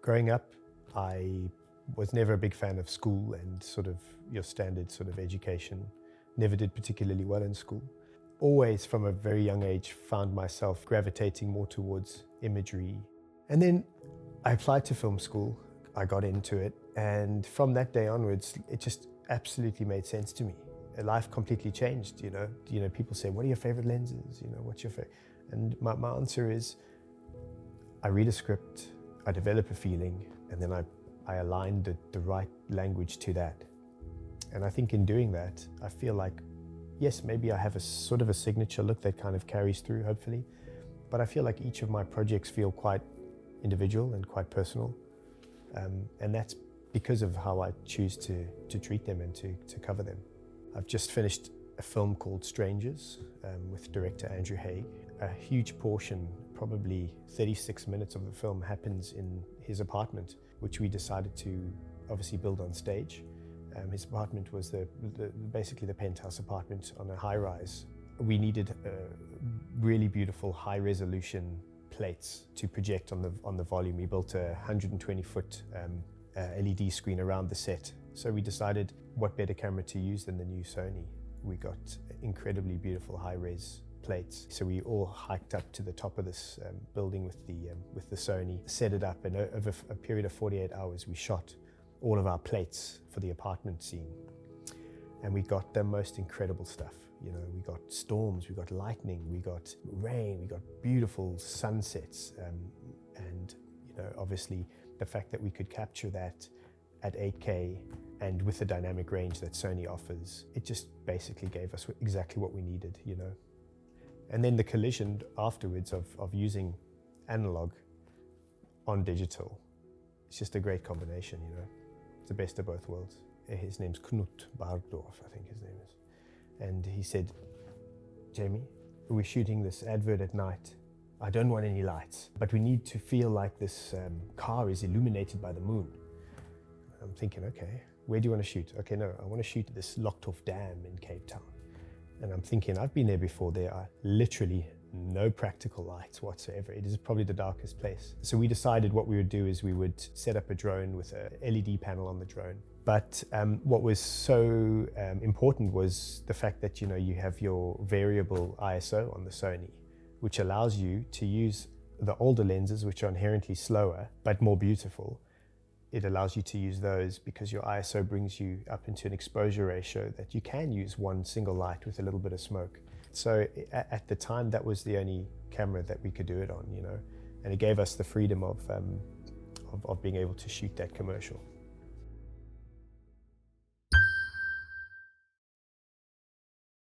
Growing up, I was never a big fan of school and sort of your standard sort of education. Never did particularly well in school. Always from a very young age found myself gravitating more towards imagery. And then I applied to film school. I got into it, and from that day onwards, it just absolutely made sense to me. Life completely changed, you know. People say, what are your favorite lenses? What's your favorite? And my answer is, I read a script, I develop a feeling, and then I align the right language to that. And I think in doing that, I feel like, yes, maybe I have a sort of a signature look that kind of carries through, hopefully. But I feel like each of my projects feel quite individual and quite personal. And that's because of how I choose to treat them and to cover them. I've just finished a film called Strangers with director Andrew Haigh. A huge portion, probably 36 minutes of the film, happens in his apartment, which we decided to obviously build on stage. His apartment was basically the penthouse apartment on a high-rise. We needed really beautiful high-resolution plates to project on the volume. We built a 120-foot LED screen around the set. So we decided what better camera to use than the new Sony. We got incredibly beautiful high-res plates. So we all hiked up to the top of this building with the Sony, set it up, and over a period of 48 hours we shot all of our plates for the apartment scene. And we got the most incredible stuff. We got storms, we got lightning, we got rain, we got beautiful sunsets. And obviously the fact that we could capture that at 8K and with the dynamic range that Sony offers, it just basically gave us exactly what we needed, And then the collision afterwards of using analog on digital, it's just a great combination, It's the best of both worlds. His name's Knut Bardorf, I think his name is. And he said, Jamie, we're shooting this advert at night. I don't want any lights, but we need to feel like this car is illuminated by the moon. I'm thinking, okay, where do you want to shoot? Okay, no, I want to shoot this locked-off dam in Cape Town. And I'm thinking, I've been there before. There are literally no practical lights whatsoever. It is probably the darkest place. So we decided what we would do is we would set up a drone with a LED panel on the drone. But what was so important was the fact that you have your variable ISO on the Sony, which allows you to use the older lenses, which are inherently slower but more beautiful. It allows you to use those because your ISO brings you up into an exposure ratio that you can use one single light with a little bit of smoke. So at the time, that was the only camera that we could do it on, and it gave us the freedom of being able to shoot that commercial.